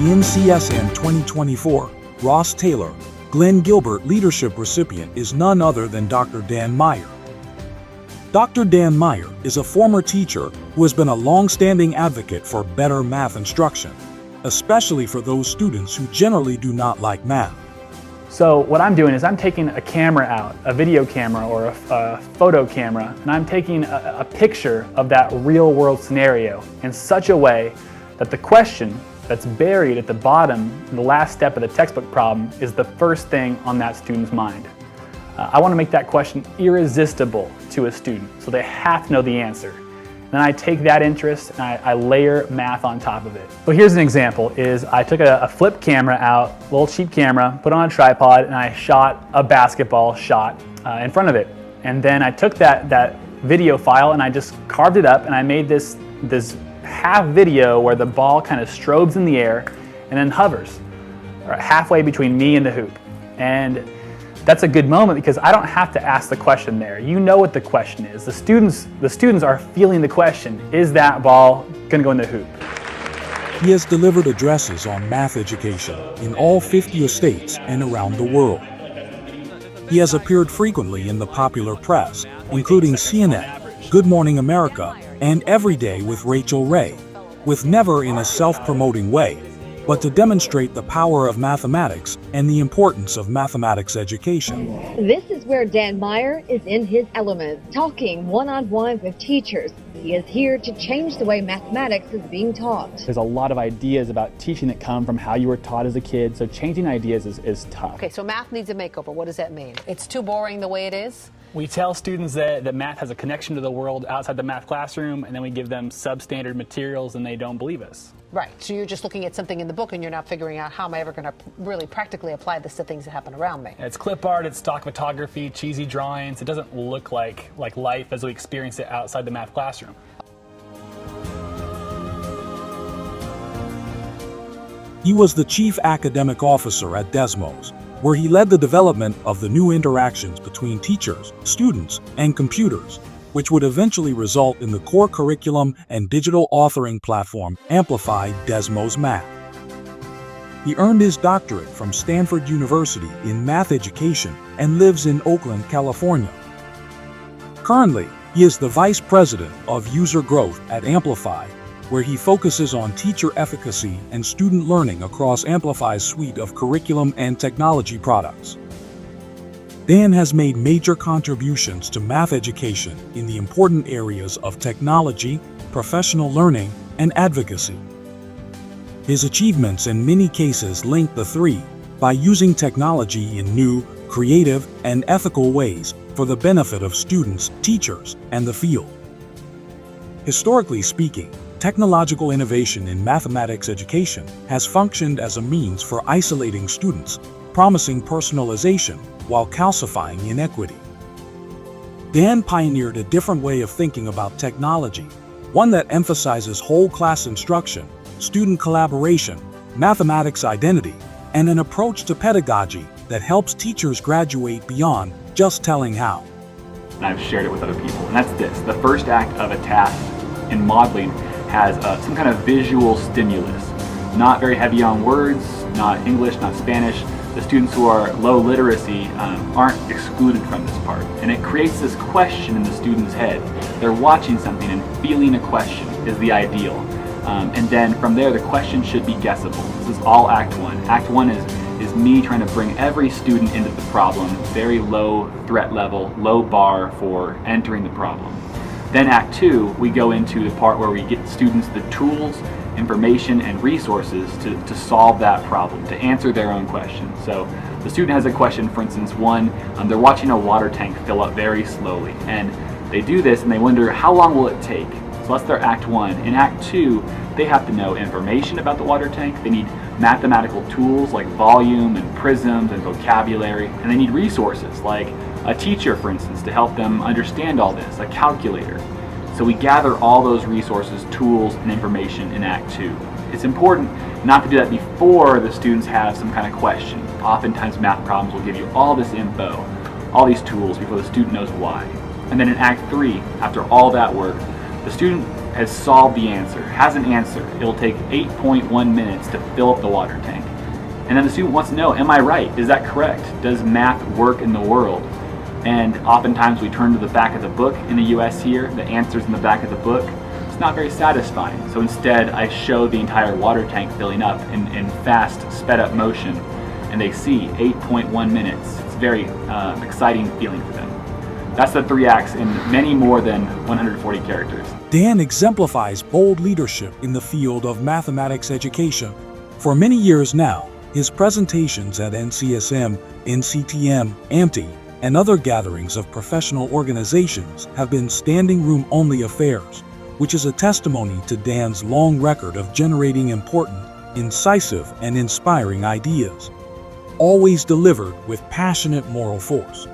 NCSN 2024 Ross Taylor Glenn Gilbert Leadership recipient is none other than Dr. Dan Meyer. Dr. Dan Meyer is a former teacher who has been a long-standing advocate for better math instruction, especially for those students who generally do not like math. So what I'm doing is I'm taking a camera out, a video camera or a photo camera, and I'm taking a picture of that real world scenario in such a way that the question that's buried at the bottom, the last step of the textbook problem, is the first thing on that student's mind. I want to make that question irresistible to a student, so they have to know the answer. Then I take that interest and I layer math on top of it. So here's an example, is I took a flip camera out, a little cheap camera, put it on a tripod, and I shot a basketball shot in front of it. And then I took that video file and I just carved it up and I made this half video where the ball kind of strobes in the air and then hovers halfway between me and the hoop. And that's a good moment because I don't have to ask the question there. You know what the question is. The students are feeling the question, is that ball going to go in the hoop? He has delivered addresses on math education in all 50 states and around the world. He has appeared frequently in the popular press, including CNN, Good Morning America, and Every Day with Rachel Ray, with never in a self-promoting way, but to demonstrate the power of mathematics and the importance of mathematics education. This is where Dan Meyer is in his element, talking one-on-one with teachers. He is here to change the way mathematics is being taught. There's a lot of ideas about teaching that come from how you were taught as a kid, so changing ideas is tough. Okay, so math needs a makeover. What does that mean? It's too boring the way it is? We tell students that math has a connection to the world outside the math classroom, and then we give them substandard materials and they don't believe us. Right, so you're just looking at something in the book and you're not figuring out how am I ever going to really practically apply this to things that happen around me. It's clip art, it's stock photography, cheesy drawings. It doesn't look like life as we experience it outside the math classroom. He was the chief academic officer at Desmos, where he led the development of the new interactions between teachers, students, and computers, which would eventually result in the core curriculum and digital authoring platform Amplify Desmos Math. He earned his doctorate from Stanford University in math education and lives in Oakland, California. Currently, he is the vice president of user growth at Amplify, where he focuses on teacher efficacy and student learning across Amplify's suite of curriculum and technology products. Dan has made major contributions to math education in the important areas of technology, professional learning, and advocacy. His achievements in many cases link the three by using technology in new, creative, and ethical ways for the benefit of students, teachers, and the field. Historically speaking, technological innovation in mathematics education has functioned as a means for isolating students, promising personalization while calcifying inequity. Dan pioneered a different way of thinking about technology, one that emphasizes whole class instruction, student collaboration, mathematics identity, and an approach to pedagogy that helps teachers graduate beyond just telling how. And I've shared it with other people, and that's this. The first act of a task in modeling has some kind of visual stimulus. Not very heavy on words, not English, not Spanish. The students who are low literacy aren't excluded from this part. And it creates this question in the student's head. They're watching something and feeling a question is the ideal. And then from there, the question should be guessable. This is all Act 1. Act 1 is me trying to bring every student into the problem, very low threat level, low bar for entering the problem. Then Act 2, we go into the part where we get students the tools, information, and resources to solve that problem, to answer their own question. So the student has a question, for instance, one, they're watching a water tank fill up very slowly. And they do this and they wonder, how long will it take? So that's their Act 1. In Act 2, they have to know information about the water tank. They need mathematical tools like volume and prisms and vocabulary. And they need resources like a teacher, for instance, to help them understand all this, a calculator. So we gather all those resources, tools, and information in Act 2. It's important not to do that before the students have some kind of question. Oftentimes math problems will give you all this info, all these tools before the student knows why. And then in Act 3, after all that work, the student has solved the answer, has an answer. It'll take 8.1 minutes to fill up the water tank. And then the student wants to know, am I right? Is that correct? Does math work in the world? And oftentimes we turn to the back of the book in the US here, the answer's in the back of the book. It's not very satisfying. So instead I show the entire water tank filling up in fast, sped up motion, and they see 8.1 minutes. It's a very exciting feeling for them. That's the 3 acts in many more than 140 characters. Dan exemplifies bold leadership in the field of mathematics education. For many years now, his presentations at NCSM, NCTM, AMTI, and other gatherings of professional organizations have been standing room only affairs, which is a testimony to Dan's long record of generating important, incisive, and inspiring ideas, always delivered with passionate moral force.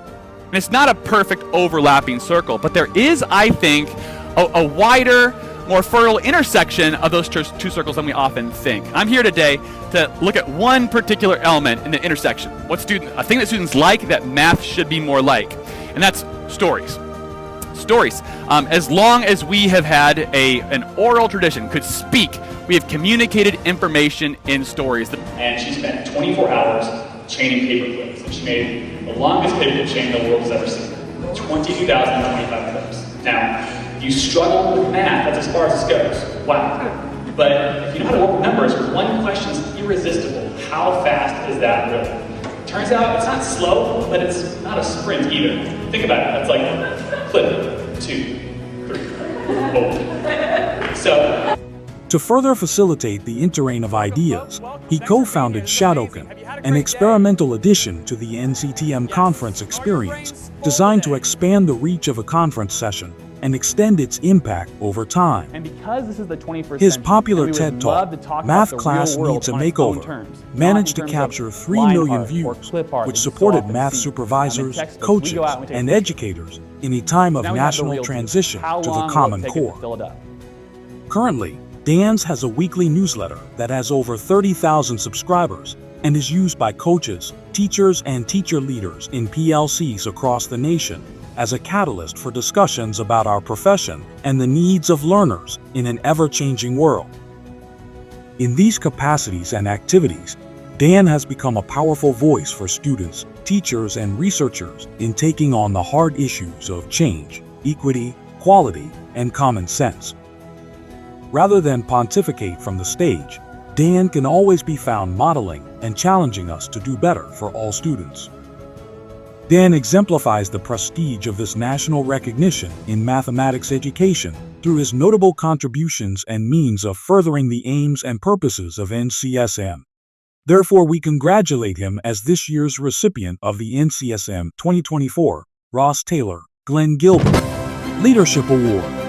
And it's not a perfect overlapping circle, but there is, I think, a wider, more fertile intersection of those two circles than we often think. I'm here today to look at one particular element in the intersection. A thing that students like that math should be more like, and that's stories. Stories. As long as we have had an oral tradition, could speak, we have communicated information in stories. And she spent 24 hours chaining paper clips, and she made the longest paper chain the world has ever seen. 22,025 clips. Now, you struggle with math, that's as far as this goes. Wow. But if you know how to work with numbers, one question is irresistible. How fast is that really? Turns out it's not slow, but it's not a sprint either. Think about it. That's like clip, 2, 3, boom. So, to further facilitate the interrain of ideas, he co-founded Shadowkin, an experimental addition to the NCTM conference experience, designed to expand the reach of a conference session and extend its impact over time. And because this is the 21st His century, popular we would TED love Talk, to talk Math about the Class real world Needs a on its own Makeover, terms, managed to not in terms capture of 3 line million art or views, clip art which that you so supported often math see. supervisors, In textbooks, we coaches, go out and we take and pictures. educators in a time of Now we have the national real truth. transition How to the long will Common it take it to Core. fill it up? Currently, Dan's has a weekly newsletter that has over 30,000 subscribers and is used by coaches, teachers, and teacher leaders in PLCs across the nation as a catalyst for discussions about our profession and the needs of learners in an ever-changing world. In these capacities and activities, Dan has become a powerful voice for students, teachers, and researchers in taking on the hard issues of change, equity, quality, and common sense. Rather than pontificate from the stage, Dan can always be found modeling and challenging us to do better for all students. Dan exemplifies the prestige of this national recognition in mathematics education through his notable contributions and means of furthering the aims and purposes of NCSM. Therefore, we congratulate him as this year's recipient of the NCSM 2024 Ross Taylor Glenn Gilbert Leadership Award.